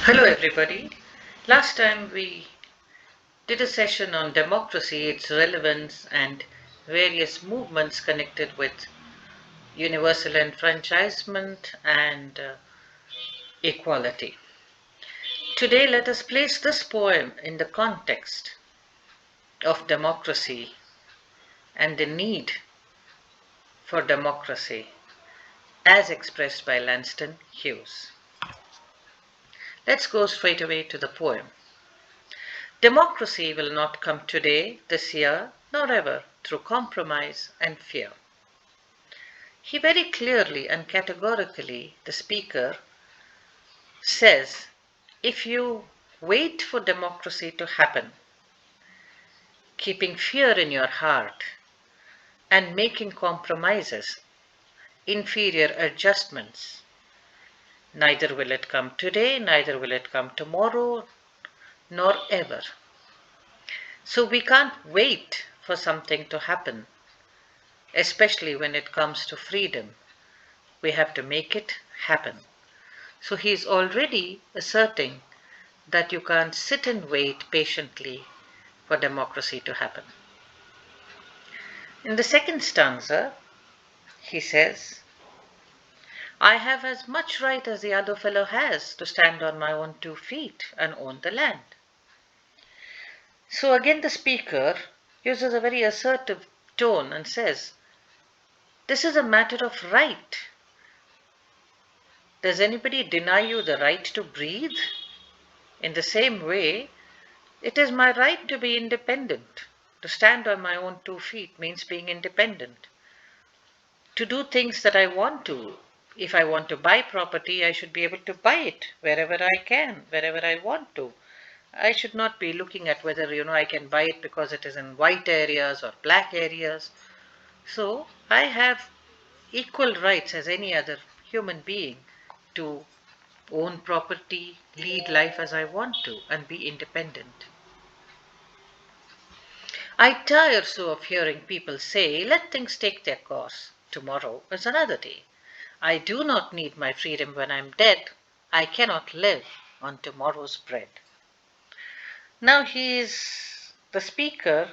Hello, everybody. Last time we did a session on democracy, its relevance, and various movements connected with universal enfranchisement and equality. Today, let us place this poem in the context of democracy and the need for democracy as expressed by Langston Hughes. Let's go straight away to the poem. Democracy will not come today, this year, nor ever through compromise and fear. He very clearly and categorically, the speaker, says if you wait for democracy to happen, keeping fear in your heart and making compromises, inferior adjustments, neither will it come today, neither will it come tomorrow, nor ever. So we can't wait for something to happen, especially when it comes to freedom. We have to make it happen. So he is already asserting that you can't sit and wait patiently for democracy to happen. In the second stanza, he says, I have as much right as the other fellow has to stand on my own 2 feet and own the land. So again, the speaker uses a very assertive tone and says, this is a matter of right. Does anybody deny you the right to breathe? In the same way, it is my right to be independent. To stand on my own 2 feet means being independent. To do things that I want to. If I want to buy property, I should be able to buy it wherever I can, wherever I want to. I should not be looking at whether, I can buy it because it is in white areas or black areas. So I have equal rights as any other human being to own property, lead life as I want to, and be independent. I tire so of hearing people say, let things take their course. Tomorrow is another day. I do not need my freedom when I'm dead. I cannot live on tomorrow's bread. Now the speaker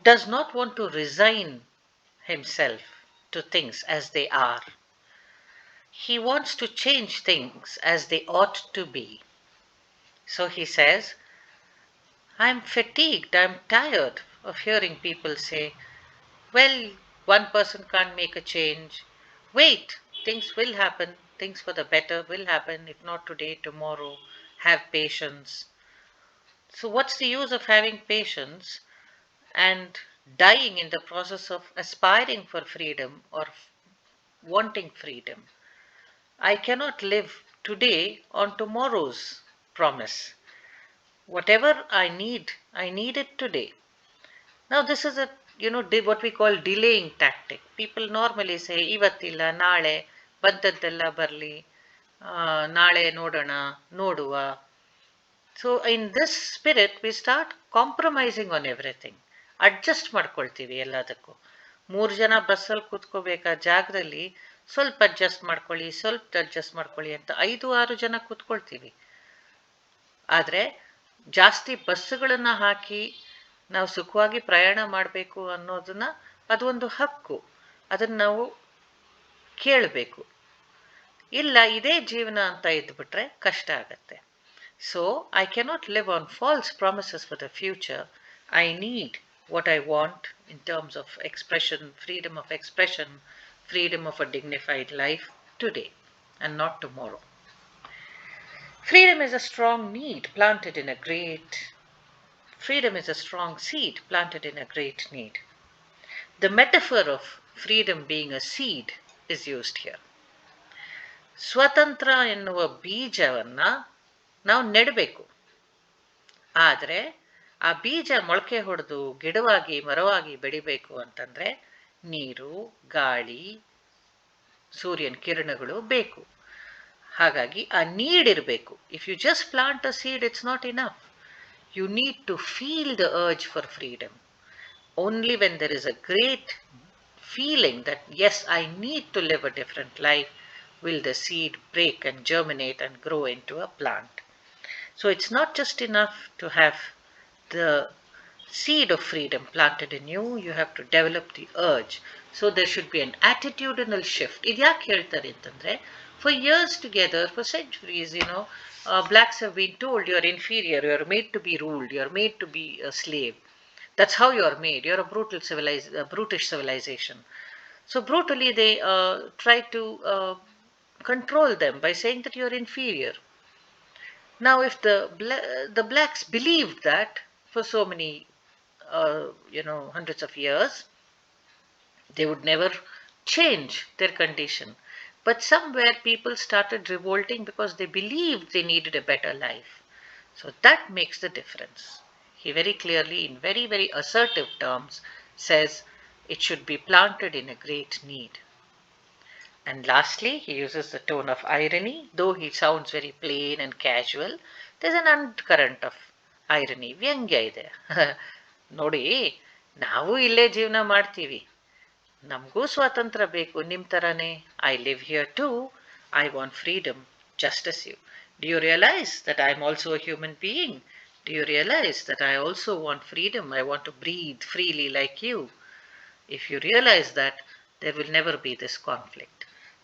does not want to resign himself to things as they are. He wants to change things as they ought to be. So he says, I'm fatigued, I'm tired of hearing people say, well, one person can't make a change. Wait, things will happen. Things for the better will happen. If not today, tomorrow. Have patience. So, what's the use of having patience and dying in the process of aspiring for freedom or wanting freedom? I cannot live today on tomorrow's promise. Whatever I need it today. Now this is a what we call delaying tactic. People normally say ಇವತ್ತಿಲ್ಲ ನಾಳೆ ಬಂದದ್ದೆಲ್ಲ ಬರಲಿ ನಾಳೆ ನೋಡೋಣ ನೋಡುವ. So in this spirit we start compromising on everything. Adjust ಮಾಡ್ಕೊಳ್ತೀವಿ ಎಲ್ಲದಕ್ಕೂ. 3 ಜನ ಬಸ್ಸಲ್ಲಿ ಕೂತ್ಕೋಬೇಕಾ ಜಾಗದಲ್ಲಿ ಸ್ವಲ್ಪ ಅಡ್ಜಸ್ಟ್ ಮಾಡ್ಕೊಳ್ಳಿ ಅಂತ 5-6 ಜನ ಕೂತ್ಕೊಳ್ತೀವಿ. ಆದರೆ ಜಾಸ್ತಿ ಬಸ್ಸುಗಳನ್ನು ಹಾಕಿ ನಾವು ಸುಖವಾಗಿ ಪ್ರಯಾಣ ಮಾಡಬೇಕು ಅನ್ನೋದನ್ನ ಅದು ಒಂದು ಹಕ್ಕು. ಅದನ್ನು ನಾವು ಕೇಳಬೇಕು. ಇಲ್ಲ ಇದೇ ಜೀವನ ಅಂತ ಇದ್ಬಿಟ್ರೆ ಕಷ್ಟ ಆಗತ್ತೆ. So I cannot live on false promises for the future. I need what I want in terms of expression, freedom of a dignified life today and not tomorrow. Freedom is a strong need planted in a great Freedom is a strong seed planted in a great need. The metaphor of freedom being a seed is used here. ಸ್ವತಂತ್ರ ಎನ್ನುವ ಬೀಜವನ್ನ ನಾವು ನೆಡಬೇಕು. ಆದರೆ ಆ ಬೀಜ ಮೊಳಕೆ ಹೊಡೆದು ಗಿಡವಾಗಿ ಮರವಾಗಿ ಬೆಳಿಬೇಕು ಅಂತಂದ್ರೆ ನೀರು, ಗಾಳಿ, ಸೂರ್ಯನ ಕಿರಣಗಳು ಬೇಕು. ಹಾಗಾಗಿ ಆ ನೀಡಿರಬೇಕು. If you just plant a seed it's not enough. You need to feel the urge for freedom. Only when there is a great feeling that, yes, I need to live a different life, will the seed break and germinate and grow into a plant. So it's not just enough to have the seed of freedom planted in you, you have to develop the urge. So there should be an attitudinal shift. ಇದ್ಯಾಕೆ ಹೇಳ್ತಾರೆ ಅಂತಂದ್ರೆ, for years together, for centuries, blacks have been told you're inferior, you're made to be ruled, you're made to be a slave. That's how you're made. You're a brutish civilization. So brutally they try to control them by saying that you're inferior. Now, if the blacks believed that for so many, hundreds of years, they would never change their condition. But somewhere people started revolting because they believed they needed a better life. So that makes the difference. He very clearly, in very, very assertive terms, says it should be planted in a great need. And lastly, he uses the tone of irony. Though he sounds very plain and casual, there's an undercurrent of irony. ವ್ಯಂಗ್ಯ ಇದೆ. ನೋಡಿ, ನಾವು ಇಲ್ಲೇ ಜೀವನ ಮಾಡ್ತೀವಿ. ನಮಗೂ ಸ್ವಾತಂತ್ರ್ಯ ಬೇಕು ನಿಮ್ಮ ಥರನೇ. I live here too. I want freedom just as you. Do you realize that I'm also a human being? Do you realize that I also want freedom? I want to breathe freely like you. If you realize that, there will never be this conflict.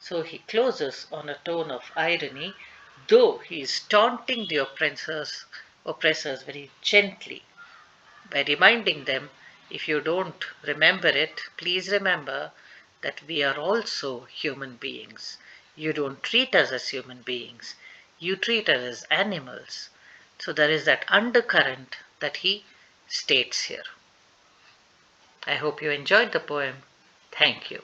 So he closes on a tone of irony, though he is taunting the oppressors very gently by reminding them, if you don't remember it, please remember that we are also human beings. You don't treat us as human beings. You treat us as animals. So there is that undercurrent that he states here. I hope you enjoyed the poem. Thank you.